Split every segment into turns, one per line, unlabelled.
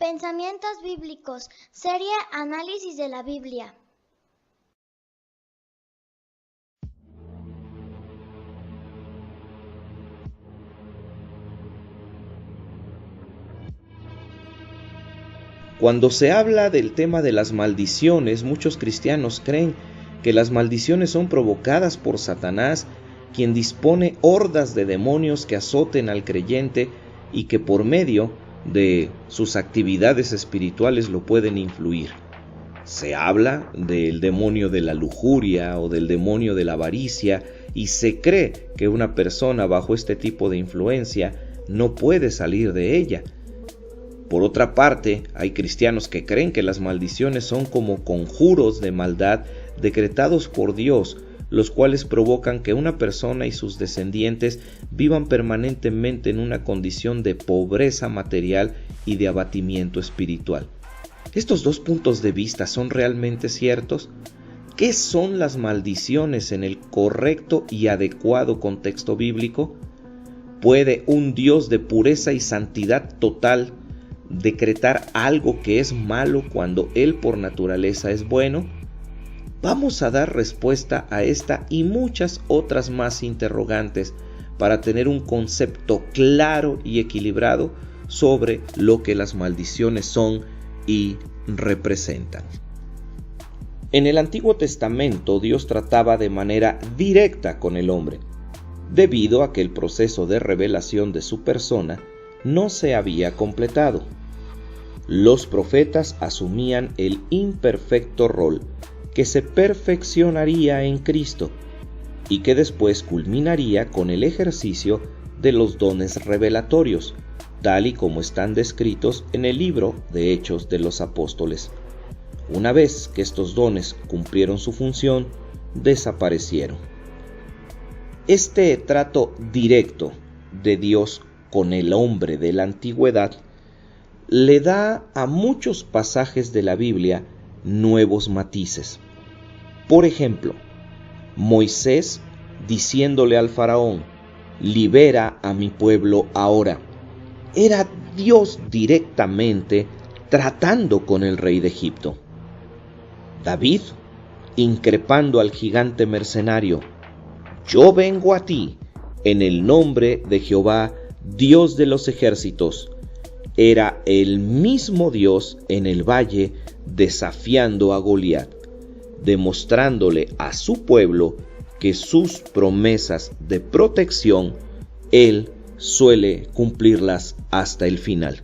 Pensamientos bíblicos, serie Análisis de la Biblia.
Cuando se habla del tema de las maldiciones, muchos cristianos creen que las maldiciones son provocadas por Satanás, quien dispone hordas de demonios que azoten al creyente y que por medio de sus actividades espirituales lo pueden influir. Se habla del demonio de la lujuria o del demonio de la avaricia y se cree que una persona bajo este tipo de influencia no puede salir de ella. Por otra parte, hay cristianos que creen que las maldiciones son como conjuros de maldad decretados por Dios, los cuales provocan que una persona y sus descendientes vivan permanentemente en una condición de pobreza material y de abatimiento espiritual. ¿Estos dos puntos de vista son realmente ciertos? ¿Qué son las maldiciones en el correcto y adecuado contexto bíblico? ¿Puede un Dios de pureza y santidad total decretar algo que es malo cuando Él por naturaleza es bueno? Vamos a dar respuesta a esta y muchas otras más interrogantes para tener un concepto claro y equilibrado sobre lo que las maldiciones son y representan. En el Antiguo Testamento, Dios trataba de manera directa con el hombre, debido a que el proceso de revelación de su persona no se había completado. Los profetas asumían el imperfecto rol que se perfeccionaría en Cristo y que después culminaría con el ejercicio de los dones revelatorios, tal y como están descritos en el libro de Hechos de los Apóstoles. Una vez que estos dones cumplieron su función, desaparecieron. Este trato directo de Dios con el hombre de la antigüedad le da a muchos pasajes de la Biblia nuevos matices. Por ejemplo, Moisés diciéndole al faraón: libera a mi pueblo ahora. Era Dios directamente tratando con el rey de Egipto. David increpando al gigante mercenario: yo vengo a ti en el nombre de Jehová, Dios de los ejércitos. Era el mismo Dios en el valle desafiando a Goliat, demostrándole a su pueblo que sus promesas de protección Él suele cumplirlas hasta el final.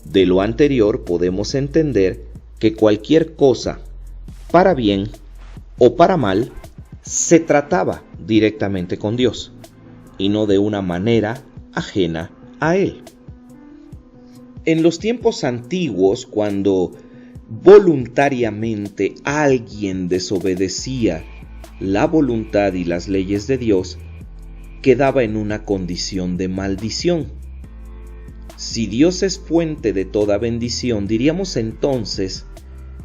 De lo anterior podemos entender que cualquier cosa, para bien o para mal, se trataba directamente con Dios y no de una manera ajena a Él. En los tiempos antiguos, cuando voluntariamente alguien desobedecía la voluntad y las leyes de Dios, quedaba en una condición de maldición. Si Dios es fuente de toda bendición, diríamos entonces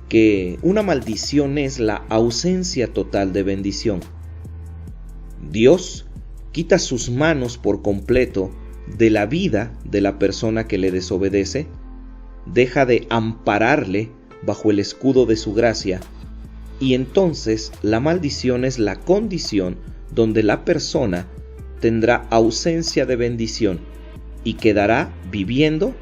que una maldición es la ausencia total de bendición. Dios quita sus manos por completo de la vida de la persona que le desobedece, deja de ampararle bajo el escudo de su gracia, y entonces la maldición es la condición donde la persona tendrá ausencia de bendición y quedará viviendo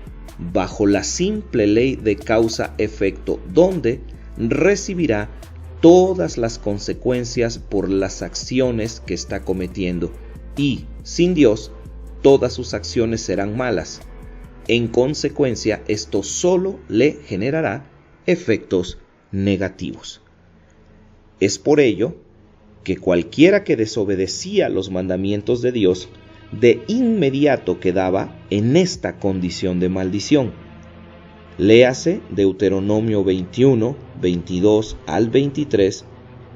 bajo la simple ley de causa-efecto, donde recibirá todas las consecuencias por las acciones que está cometiendo, y sin Dios todas sus acciones serán malas. En consecuencia, esto solo le generará efectos negativos. Es por ello que cualquiera que desobedecía los mandamientos de Dios, de inmediato quedaba en esta condición de maldición. Léase Deuteronomio 21, 22 al 23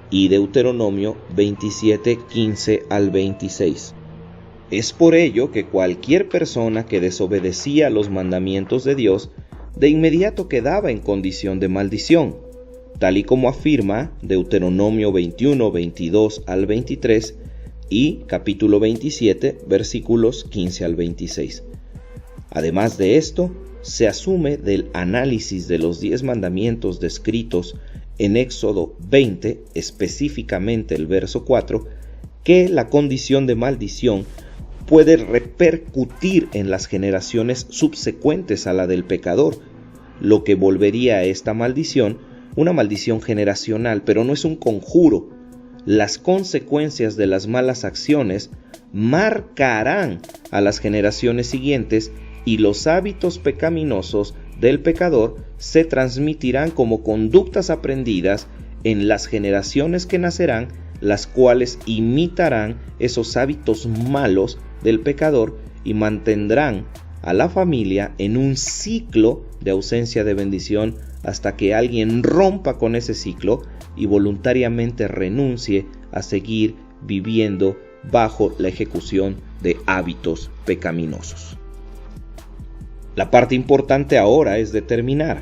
y Deuteronomio 27, 15 al 26. Es por ello que cualquier persona que desobedecía los mandamientos de Dios, de inmediato quedaba en condición de maldición, tal y como afirma Deuteronomio 21, 22 al 23 y capítulo 27, versículos 15 al 26. Además de esto, se asume del análisis de los 10 mandamientos descritos en Éxodo 20, específicamente el verso 4, que la condición de maldición puede repercutir en las generaciones subsecuentes a la del pecador, lo que volvería a esta maldición una maldición generacional, pero no es un conjuro. Las consecuencias de las malas acciones marcarán a las generaciones siguientes y los hábitos pecaminosos del pecador se transmitirán como conductas aprendidas en las generaciones que nacerán, las cuales imitarán esos hábitos malos del pecador y mantendrán a la familia en un ciclo de ausencia de bendición hasta que alguien rompa con ese ciclo y voluntariamente renuncie a seguir viviendo bajo la ejecución de hábitos pecaminosos. La parte importante ahora es determinar: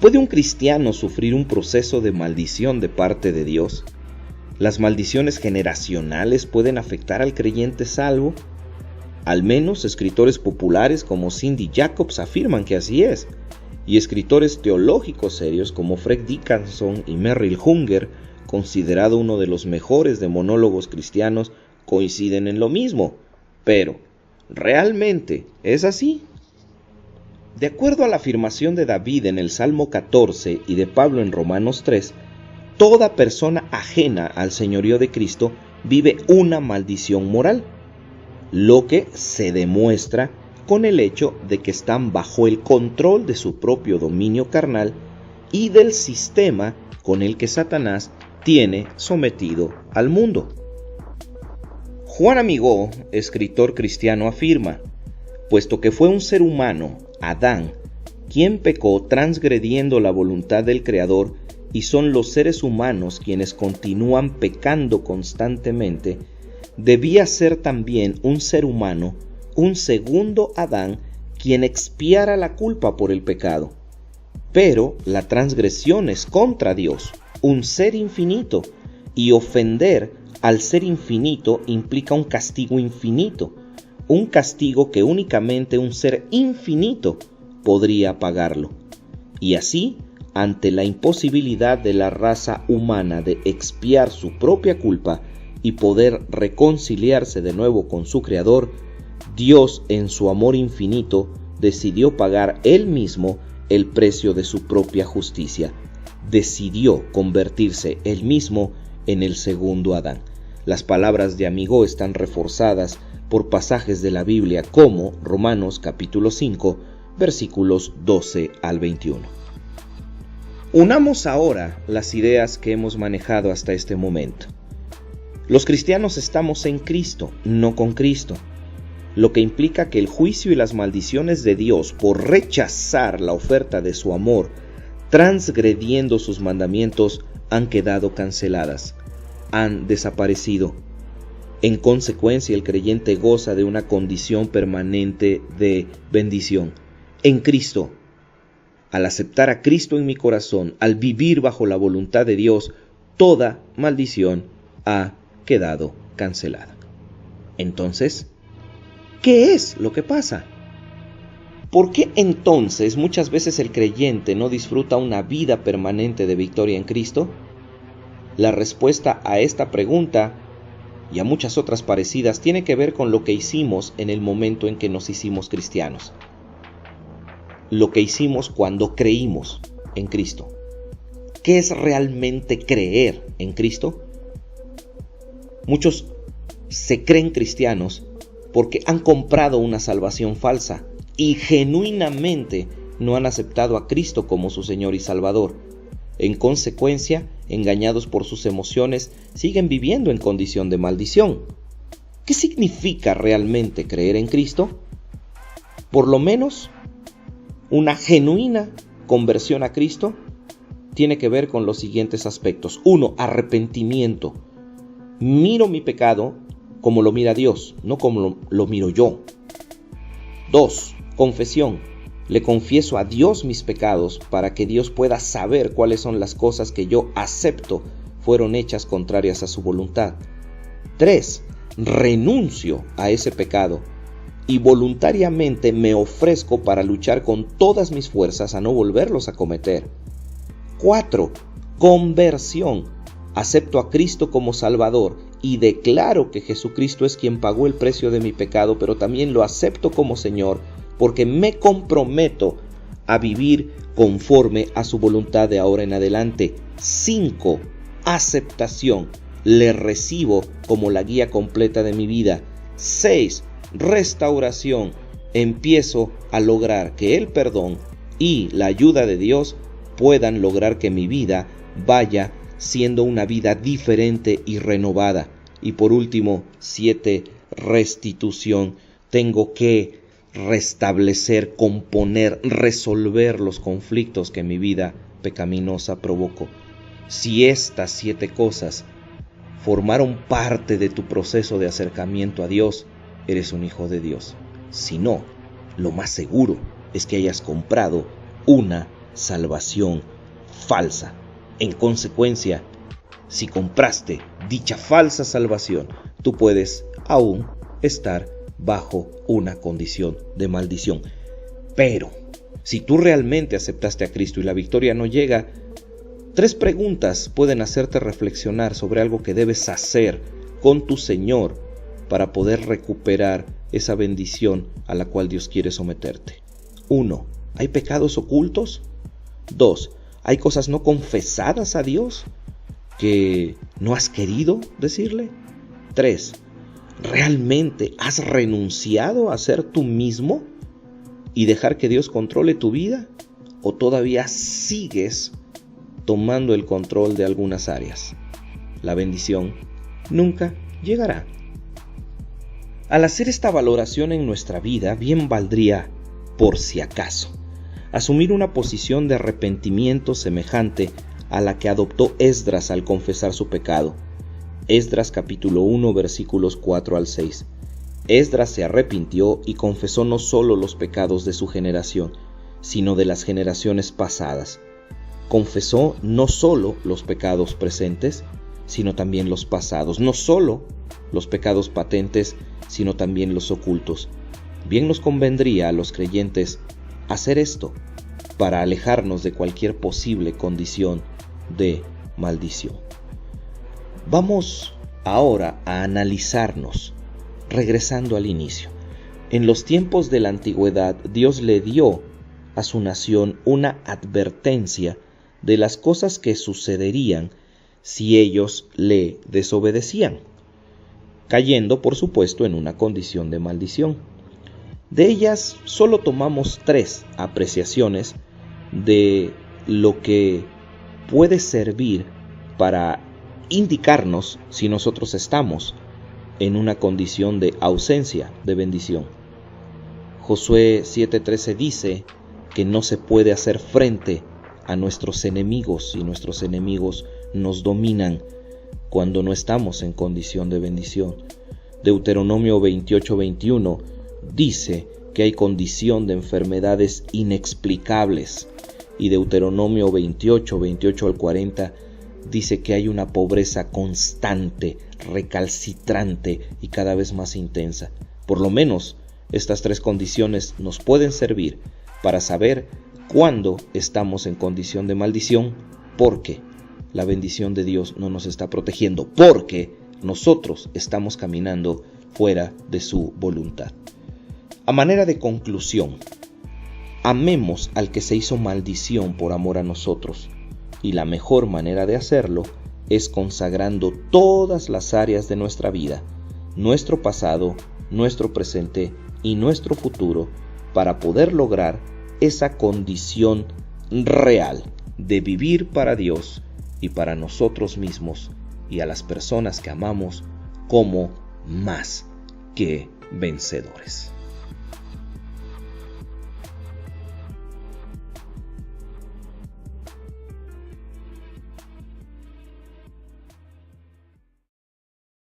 ¿puede un cristiano sufrir un proceso de maldición de parte de Dios? ¿Las maldiciones generacionales pueden afectar al creyente salvo? Al menos escritores populares como Cindy Jacobs afirman que así es, y escritores teológicos serios como Fred Dickinson y Merrill Hunger, considerado uno de los mejores demonólogos cristianos, coinciden en lo mismo. Pero, ¿realmente es así? De acuerdo a la afirmación de David en el Salmo 14 y de Pablo en Romanos 3, toda persona ajena al señorío de Cristo vive una maldición moral, lo que se demuestra con el hecho de que están bajo el control de su propio dominio carnal y del sistema con el que Satanás tiene sometido al mundo. Juan Amigó, escritor cristiano, afirma: puesto que fue un ser humano, Adán, quien pecó transgrediendo la voluntad del Creador, y son los seres humanos quienes continúan pecando constantemente, debía ser también un ser humano, un segundo Adán, quien expiara la culpa por el pecado. Pero la transgresión es contra Dios, un ser infinito, y ofender al ser infinito implica un castigo infinito, un castigo que únicamente un ser infinito podría pagarlo. Y así, ante la imposibilidad de la raza humana de expiar su propia culpa y poder reconciliarse de nuevo con su Creador, Dios, en su amor infinito, decidió pagar Él mismo el precio de su propia justicia. Decidió convertirse Él mismo en el segundo Adán. Las palabras de Amigó están reforzadas por pasajes de la Biblia como Romanos capítulo 5, versículos 12 al 21. Unamos ahora las ideas que hemos manejado hasta este momento. Los cristianos estamos en Cristo, no con Cristo, lo que implica que el juicio y las maldiciones de Dios por rechazar la oferta de su amor, transgrediendo sus mandamientos, han quedado canceladas, han desaparecido. En consecuencia, el creyente goza de una condición permanente de bendición en Cristo. Al aceptar a Cristo en mi corazón, al vivir bajo la voluntad de Dios, toda maldición ha quedado cancelada. Entonces, ¿qué es lo que pasa? ¿Por qué entonces muchas veces el creyente no disfruta una vida permanente de victoria en Cristo? La respuesta a esta pregunta y a muchas otras parecidas tiene que ver con lo que hicimos en el momento en que nos hicimos cristianos. Lo que hicimos cuando creímos en Cristo. ¿Qué es realmente creer en Cristo? Muchos se creen cristianos porque han comprado una salvación falsa y genuinamente no han aceptado a Cristo como su Señor y Salvador. En consecuencia, engañados por sus emociones, siguen viviendo en condición de maldición. ¿Qué significa realmente creer en Cristo? Por lo menos, una genuina conversión a Cristo tiene que ver con los siguientes aspectos. 1. Arrepentimiento. Miro mi pecado como lo mira Dios, no como lo miro yo. 2. Confesión. Le confieso a Dios mis pecados para que Dios pueda saber cuáles son las cosas que yo acepto fueron hechas contrarias a su voluntad. 3. Renuncio a ese pecado y voluntariamente me ofrezco para luchar con todas mis fuerzas a no volverlos a cometer. 4. Conversión. Acepto a Cristo como Salvador y declaro que Jesucristo es quien pagó el precio de mi pecado, pero también lo acepto como Señor porque me comprometo a vivir conforme a su voluntad de ahora en adelante. 5. Aceptación. Le recibo como la guía completa de mi vida. 6. Restauración. Empiezo a lograr que el perdón y la ayuda de Dios puedan lograr que mi vida vaya siendo una vida diferente y renovada. Y por último, 7. Restitución. Tengo que restablecer, componer, resolver los conflictos que mi vida pecaminosa provocó. Si estas 7 cosas formaron parte de tu proceso de acercamiento a Dios, eres un hijo de Dios. Si no, lo más seguro es que hayas comprado una salvación falsa. En consecuencia, si compraste dicha falsa salvación, tú puedes aún estar bajo una condición de maldición. Pero, si tú realmente aceptaste a Cristo y la victoria no llega, 3 preguntas pueden hacerte reflexionar sobre algo que debes hacer con tu Señor para poder recuperar esa bendición a la cual Dios quiere someterte. 1. ¿Hay pecados ocultos? 2. ¿Hay cosas no confesadas a Dios que no has querido decirle? 3. ¿Realmente has renunciado a ser tú mismo y dejar que Dios controle tu vida? ¿O todavía sigues tomando el control de algunas áreas? La bendición nunca llegará. Al hacer esta valoración en nuestra vida, bien valdría, por si acaso, asumir una posición de arrepentimiento semejante a la que adoptó Esdras al confesar su pecado. Esdras capítulo 1 versículos 4 al 6. Esdras se arrepintió y confesó no solo los pecados de su generación, sino de las generaciones pasadas. Confesó no solo los pecados presentes, sino también los pasados, no solo los pecados patentes, sino también los ocultos. Bien nos convendría a los creyentes hacer esto para alejarnos de cualquier posible condición de maldición. Vamos ahora a analizarnos, regresando al inicio. En los tiempos de la antigüedad, Dios le dio a su nación una advertencia de las cosas que sucederían si ellos le desobedecían, cayendo, por supuesto, en una condición de maldición. De ellas solo tomamos 3 apreciaciones de lo que puede servir para indicarnos si nosotros estamos en una condición de ausencia de bendición. Josué 7:13 dice que no se puede hacer frente a nuestros enemigos y nuestros enemigos nos dominan cuando no estamos en condición de bendición. Deuteronomio 28:21 dice que hay condición de enfermedades inexplicables, y Deuteronomio 28 al 40 dice que hay una pobreza constante, recalcitrante y cada vez más intensa. Por lo menos estas 3 condiciones nos pueden servir para saber cuándo estamos en condición de maldición, porque la bendición de Dios no nos está protegiendo, porque nosotros estamos caminando fuera de su voluntad. A manera de conclusión, amemos al que se hizo maldición por amor a nosotros, y la mejor manera de hacerlo es consagrando todas las áreas de nuestra vida, nuestro pasado, nuestro presente y nuestro futuro, para poder lograr esa condición real de vivir para Dios y para nosotros mismos y a las personas que amamos como más que vencedores.